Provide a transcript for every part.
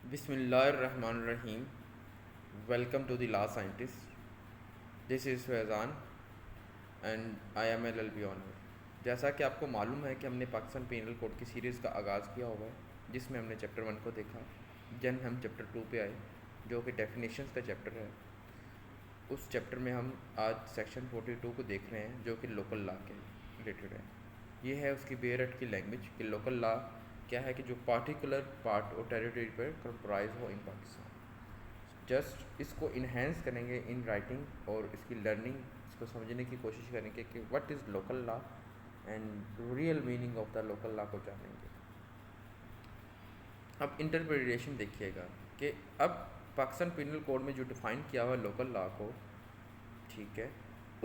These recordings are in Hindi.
Bismillahirrahmanirrahim. Welcome to the Law Scientist. This is Faizan and I am L B honour. जैसा कि आपको मालूम है कि हमने पाकिस्तान पेनल कोड की सीरीज़ का आगाज़ किया हुआ है, जिसमें हमने चैप्टर 1 को देखा। जन हम चैप्टर 2 पे आए, जो कि डेफिनेशंस का चैप्टर है। उस चैप्टर में हम आज सेक्शन 42 को देख रहे हैं, जो कि लोकल लॉ के रिलेटेड है। ये है उसकी बेयरट की लैंग्वेज कि लोकल लॉ क्या है कि जो पार्टिकुलर पार्ट और टेरिटरी पर कंप्राइज हो इन पाकिस्तान। जस्ट इसको इन्हेंस करेंगे इन राइटिंग और इसकी लर्निंग, इसको समझने की कोशिश करेंगे कि what is local law and real meaning of the local law को जानेंगे। अब इंटरप्रिटेशन देखिएगा कि अब पाकिस्तान पिनल कोड में जो डिफ़ाइन किया हुआ लोकल लॉ को, ठीक है,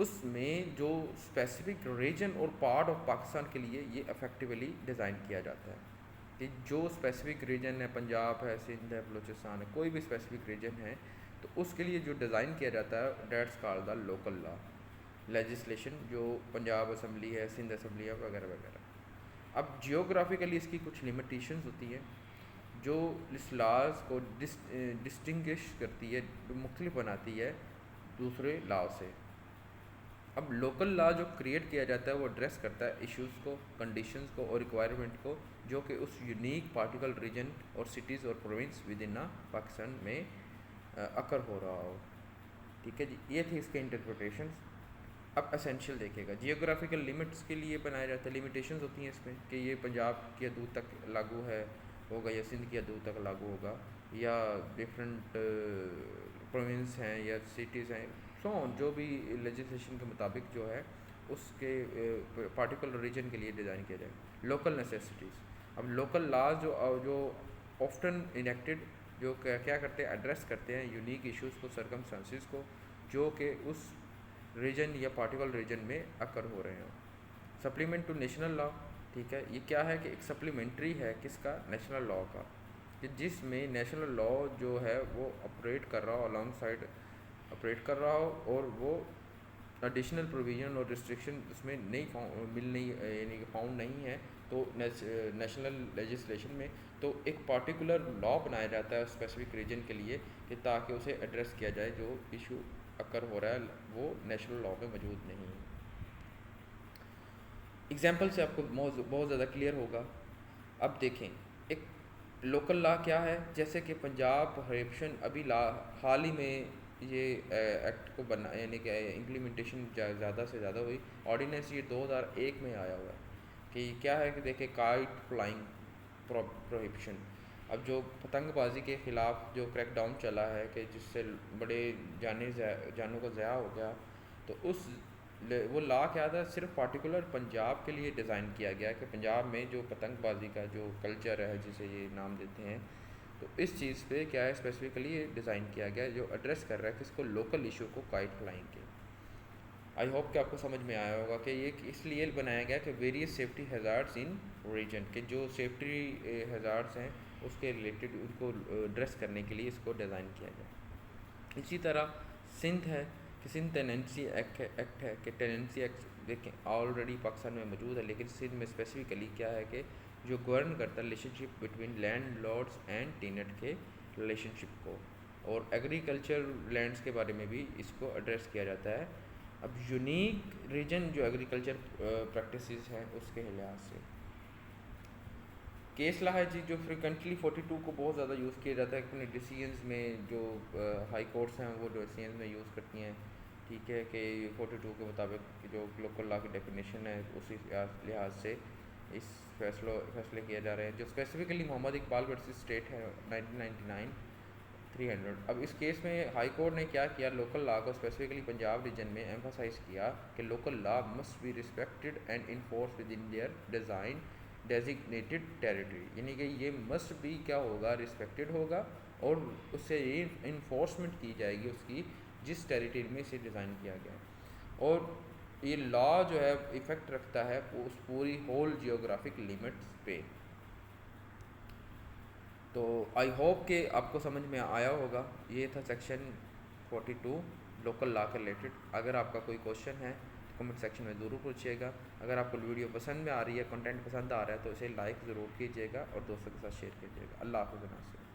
उसमें जो स्पेसिफिक रीजन और पार्ट ऑफ पाकिस्तान के लिए ये इफेक्टिवली डिज़ाइन किया जाता है कि जो स्पेसिफिक रीजन है, पंजाब है, सिंध है, बलूचिस्तान है, कोई भी स्पेसिफिक रीजन है, तो उसके लिए जो डिज़ाइन किया जाता है that's called the local law legislation, जो पंजाब असम्बली है, सिंध असम्बली है, वगैरह वगैरह। अब जियोग्राफिकली इसकी कुछ लिमिटेशंस होती हैं जो इस लॉज को डिस्टिंग्विश करती है, मुख्तलिफ बनाती है दूसरे लॉ से। अब लोकल लॉ जो क्रिएट किया जाता है वो एड्रेस करता है इश्यूज़ को, कंडीशंस को और रिक्वायरमेंट को, जो कि उस यूनिक पार्टिकुलर रीजन और सिटीज़ और प्रोविंस विद इन पाकिस्तान में अकर हो रहा हो। ठीक है जी, ये थी इसके इंटरप्रिटेशंस। अब एसेंशियल देखेगा, जियोग्राफिकल लिमिट्स के लिए बनाया जाता है, लिमिटेशंस होती हैं इसमें कि ये पंजाब की हदूद तक लागू है होगा या सिंध की हदूद तक लागू होगा, या डिफरेंट प्रोविंस हैं या सिटीज़ हैं, सो जो भी लेजिस्लेशन के मुताबिक जो है उसके पार्टिकुलर रीजन के लिए डिज़ाइन किया जाए। लोकल नेसेसिटीज़, अब लोकल लॉज जो ऑफ्टन इनेक्टेड जो क्या करते हैं, एड्रेस करते हैं यूनिक इश्यूज़ को, सर्कमस्टांसिस को, जो कि उस रीजन या पार्टिकुलर रीजन में अकर हो रहे हों। सप्लीमेंट टू नेशनल लॉ, ठीक है, ये क्या है कि एक सप्लीमेंट्री है किसका, नेशनल लॉ का, कि जिसमें नेशनल लॉ जो है वो ऑपरेट कर रहा हो, अलॉन्ग साइड ऑपरेट कर रहा हो, और वो एडिशनल प्रोविज़न और रिस्ट्रिक्शन उसमें नहीं मिल नहीं यानी कि फाउंड नहीं है, तो नेशनल लेजिस्लेशन में तो एक पार्टिकुलर लॉ बनाया जाता है स्पेसिफिक रीजन के लिए कि ताकि उसे एड्रेस किया जाए जो इशू अकर हो रहा है वो नेशनल लॉ में मौजूद नहीं है। एग्जाम्पल से आपको बहुत ज़्यादा क्लियर होगा। अब देखें, एक लोकल लॉ क्या है, जैसे कि पंजाब प्रोहिबिशन अभी हाल ही में ये एक्ट को बना यानी कि इम्प्लीमेंटेशन ज़्यादा से ज़्यादा हुई। ऑर्डिनेंस ये 2001 में आया हुआ है कि क्या है कि देखिए काइट फ्लाइंग प्रोहिबिशन। अब जो पतंगबाजी के ख़िलाफ़ जो क्रैकडाउन चला है कि जिससे बड़े जानों का ज़या हो गया, तो उस वो लॉ क्या था, सिर्फ पार्टिकुलर पंजाब के लिए डिज़ाइन किया गया कि पंजाब में जो पतंगबाजी का जो कल्चर है जिसे ये नाम देते हैं, तो इस चीज़ पे क्या है स्पेसिफिकली ये डिज़ाइन किया गया है जो एड्रेस कर रहा है किसको, लोकल इशू को, काइट फ्लाइंग के। आई होप कि आपको समझ में आया होगा कि ये इसलिए बनाया गया कि वेरियस सेफ्टी हैज़ार्ड्स इन रीजन के जो सेफ्टी हैज़ार्ड्स हैं उसके रिलेटेड उनको एड्रेस करने के लिए इसको डिज़ाइन किया गया। इसी तरह सिंध है कि सिंध टेनेंसी एक्ट है कि टेनेंसी एक्ट देखें ऑलरेडी पाकिस्तान में मौजूद है, लेकिन सिंध में स्पेसिफिकली क्या है कि जो गवर्न करता है relationship between landlords and tenant के रिलेशनशिप को, और एग्रीकल्चर लैंड्स के बारे में भी इसको एड्रेस किया जाता है। अब यूनिक रीजन जो एग्रीकल्चर प्रैक्टिसेस हैं उसके लिहाज से केस लॉ है जी, जो फ्रिक्वेंटली 42 को बहुत ज़्यादा यूज़ किया जाता है अपने डिसीजंस में, जो हाई कोर्ट्स हैं वो डिसीजंस में यूज़ करती हैं। ठीक है कि 42 के मुताबिक जो लोकल लॉ की डेफिनेशन है उसी लिहाज से इस फैसले किए जा रहे हैं, जो specifically Mohammad Iqbal versus state है 1999 300। अब इस केस में हाई कोर्ट ने क्या किया, लोकल लॉ को स्पेसिफिकली पंजाब रीजन में एम्फोसाइज किया कि local law must be respected and enforce with in their design designated territory, यानी कि ये मस्ट भी क्या होगा, रिस्पेक्टेड होगा और उससे ये इन्फोर्समेंट की जाएगी उसकी जिस टेरिटरी में इसे डिज़ाइन किया गया। और ये लॉ जो है इफ़ेक्ट रखता है उस पूरी होल जियोग्राफिक लिमिट्स पे। तो आई होप कि आपको समझ में आया होगा। ये था सेक्शन 42 लोकल लॉ के रिलेटेड। अगर आपका कोई क्वेश्चन है तो कमेंट सेक्शन में ज़रूर पूछिएगा। अगर आपको वीडियो पसंद में आ रही है, कंटेंट पसंद आ रहा है, तो इसे लाइक ज़रूर कीजिएगा और दोस्तों के साथ शेयर कीजिएगा। अल्लाह हाफ़िज़।